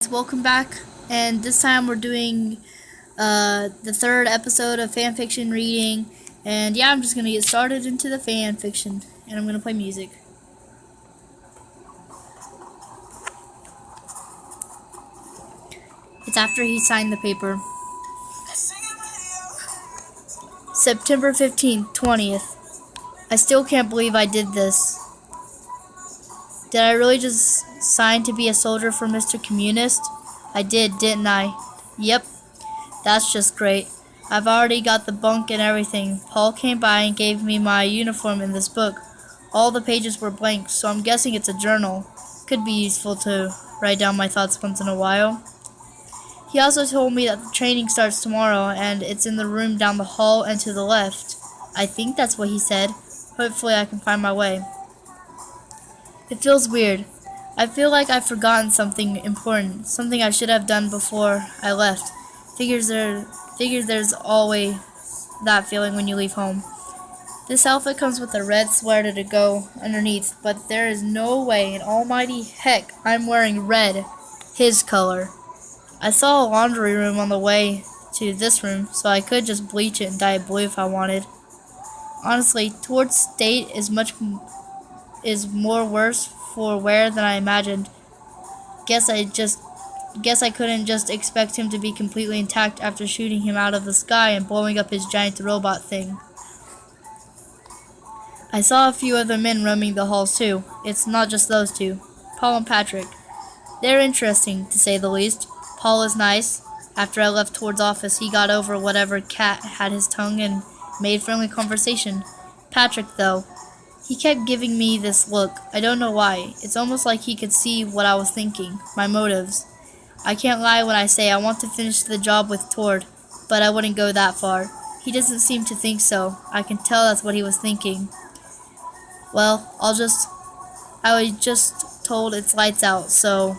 Welcome back, and this time we're doing the third episode of fanfiction reading, and yeah, I'm just gonna get started into the fanfiction, and I'm gonna play music. It's after he signed the paper. September 15th, 20th. I still can't believe I did this. Did I really just sign to be a soldier for Mr. Communist? I did, didn't I? Yep. That's just great. I've already got the bunk and everything. Paul came by and gave me my uniform in this book. All the pages were blank, so I'm guessing it's a journal. Could be useful to write down my thoughts once in a while. He also told me that the training starts tomorrow, and it's in the room down the hall and to the left. I think that's what he said. Hopefully I can find my way. It feels weird. I feel like I've forgotten something important, something I should have done before I left. Figures there's always that feeling when you leave home. This outfit comes with a red sweater to go underneath, but there is no way in almighty heck I'm wearing red, his color. I saw a laundry room on the way to this room, so I could just bleach it and dye it blue if I wanted. Honestly, Toward's state is more worse for wear than I imagined. Guess I couldn't just expect him to be completely intact after shooting him out of the sky and blowing up his giant robot thing. I saw a few other men roaming the halls too. It's not just those two. Paul and Patrick. They're interesting, to say the least. Paul is nice. After I left Toward's office, he got over whatever cat had his tongue and made friendly conversation. Patrick, though, he kept giving me this look. I don't know why. It's almost like he could see what I was thinking, my motives. I can't lie when I say I want to finish the job with Tord, but I wouldn't go that far. He doesn't seem to think so. I can tell that's what he was thinking. Well, I was just told it's lights out, so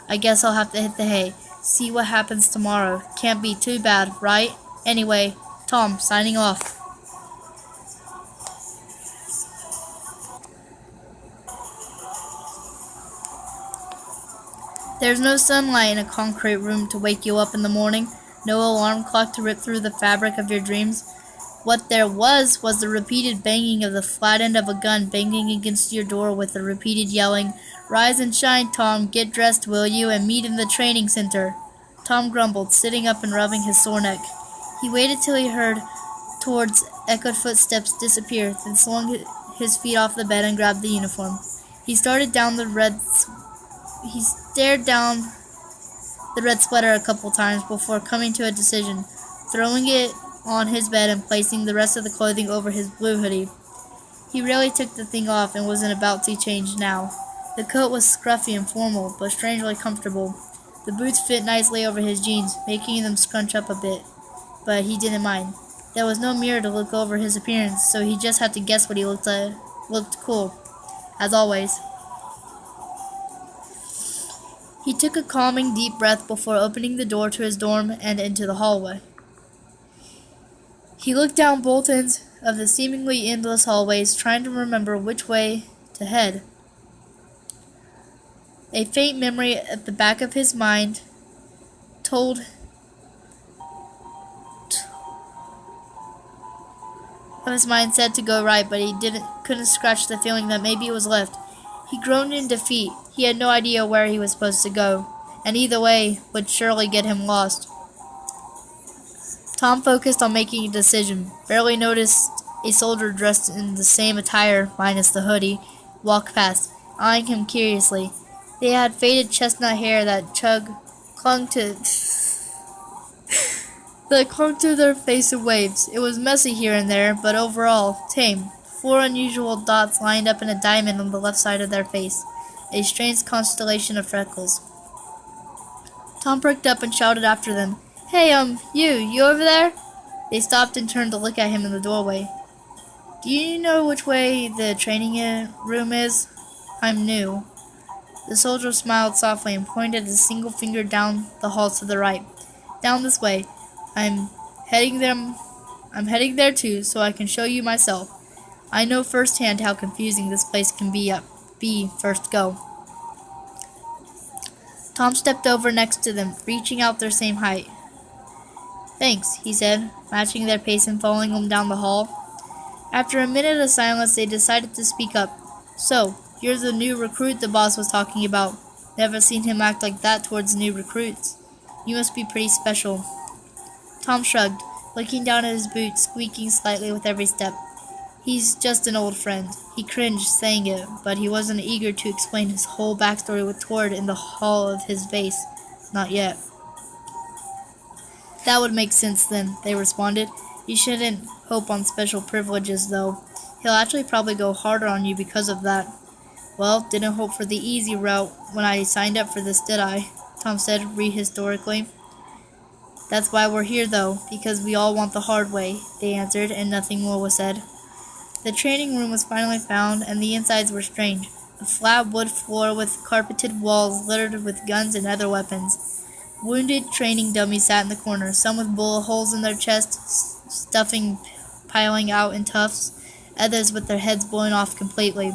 I guess I'll have to hit the hay. See what happens tomorrow. Can't be too bad, right? Anyway, Tom, signing off. There's no sunlight in a concrete room to wake you up in the morning, no alarm clock to rip through the fabric of your dreams. What there was the repeated banging of the flat end of a gun banging against your door with the repeated yelling, "Rise and shine, Tom, get dressed, will you, and meet in the training center." Tom grumbled, sitting up and rubbing his sore neck. He waited till he heard Toward's echoed footsteps disappear, then swung his feet off the bed and grabbed the uniform. He stared down the red sweater a couple times before coming to a decision, throwing it on his bed and placing the rest of the clothing over his blue hoodie. He rarely took the thing off and wasn't about to change now. The coat was scruffy and formal, but strangely comfortable. The boots fit nicely over his jeans, making them scrunch up a bit, but he didn't mind. There was no mirror to look over his appearance, so he just had to guess what he looked like. Looked cool, as always. He took a calming, deep breath before opening the door to his dorm and into the hallway. He looked down both ends of the seemingly endless hallways, trying to remember which way to head. A faint memory at the back of his mind said to go right, but he couldn't scratch the feeling that maybe it was left. He groaned in defeat. He had no idea where he was supposed to go, and either way would surely get him lost. Tom focused on making a decision, barely noticed a soldier dressed in the same attire, minus the hoodie, walk past, eyeing him curiously. They had faded chestnut hair that clung to their face in waves. It was messy here and there, but overall, tame. 4 unusual dots lined up in a diamond on the left side of their face, a strange constellation of freckles. Tom perked up and shouted after them, "Hey, you over there?" They stopped and turned to look at him in the doorway. "Do you know which way the training room is? I'm new." The soldier smiled softly and pointed a single finger down the hall to the right. "Down this way. I'm heading there too, so I can show you myself. I know firsthand how confusing this place can be first go." Tom stepped over next to them, reaching out their same height. "Thanks," he said, matching their pace and following them down the hall. After a minute of silence, they decided to speak up. "So, you're the new recruit the boss was talking about. Never seen him act like that towards new recruits. You must be pretty special." Tom shrugged, looking down at his boots, squeaking slightly with every step. "He's just an old friend." He cringed saying it, but he wasn't eager to explain his whole backstory with Tord in the hall of his base. Not yet. "That would make sense then," they responded. "You shouldn't hope on special privileges, though. He'll actually probably go harder on you because of that." "Well, didn't hope for the easy route when I signed up for this, did I?" Tom said rehistorically. "That's why we're here, though, because we all want the hard way," they answered, and nothing more was said. The training room was finally found, and the insides were strange. A flat wood floor with carpeted walls littered with guns and other weapons. Wounded training dummies sat in the corner, some with bullet holes in their chests, stuffing piling out in tufts, others with their heads blown off completely.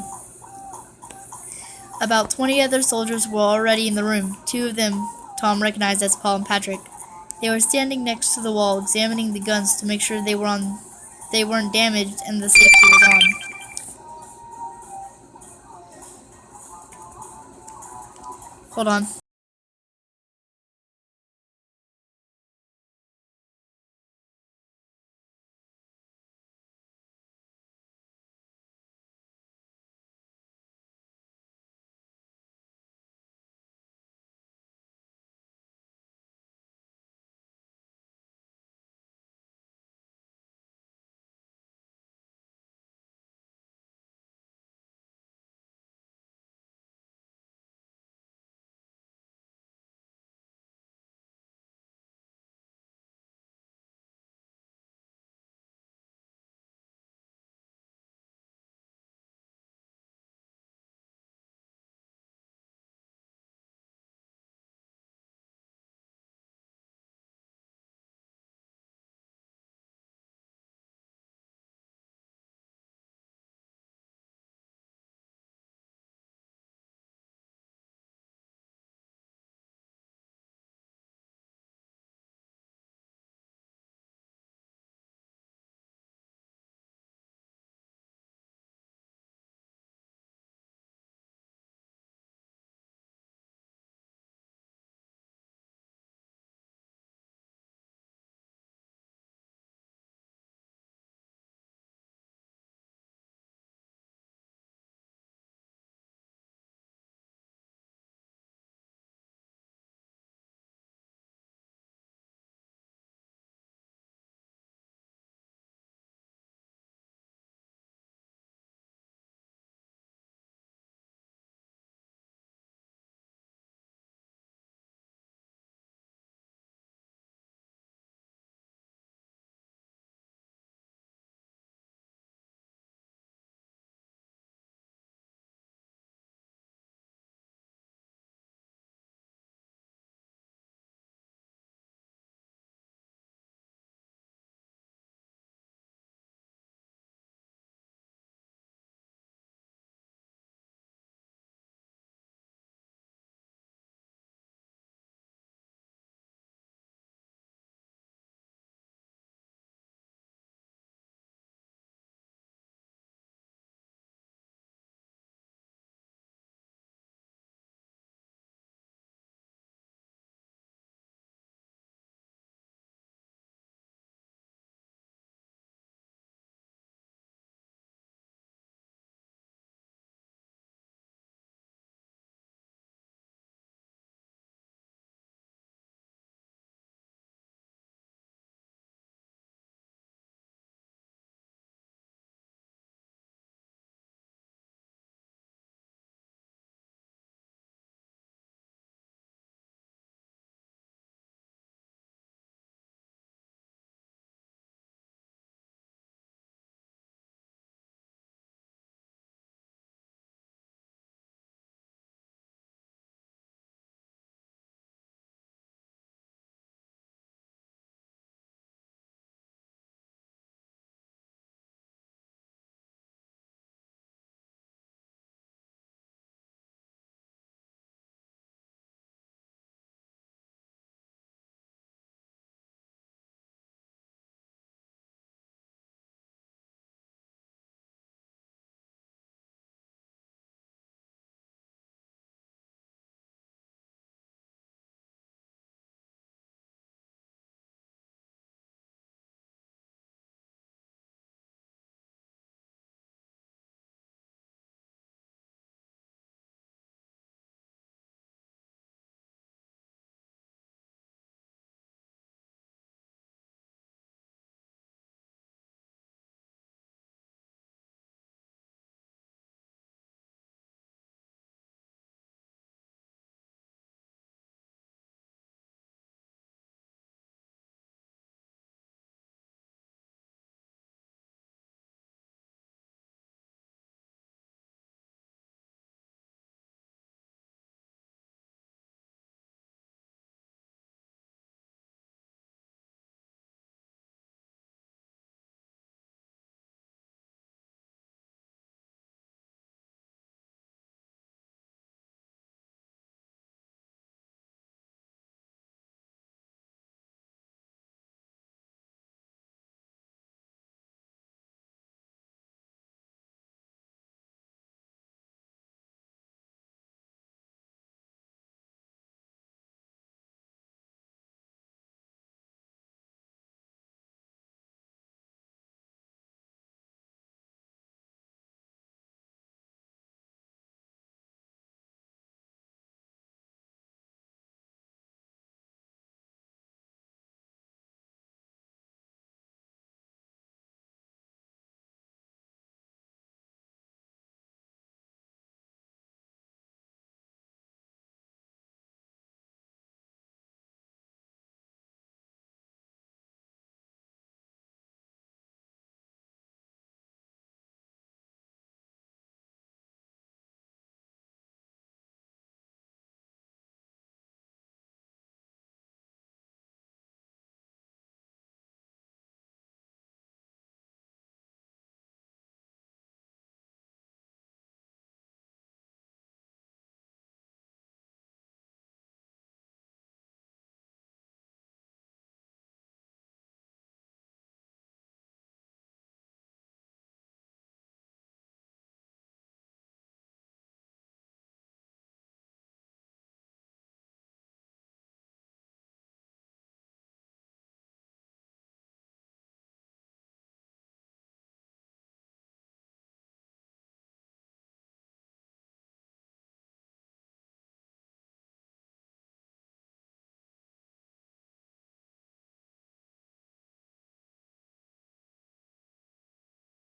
About 20 other soldiers were already in the room. 2 of them Tom recognized as Paul and Patrick. They were standing next to the wall, examining the guns to make sure they weren't damaged and the safety was on. Hold on.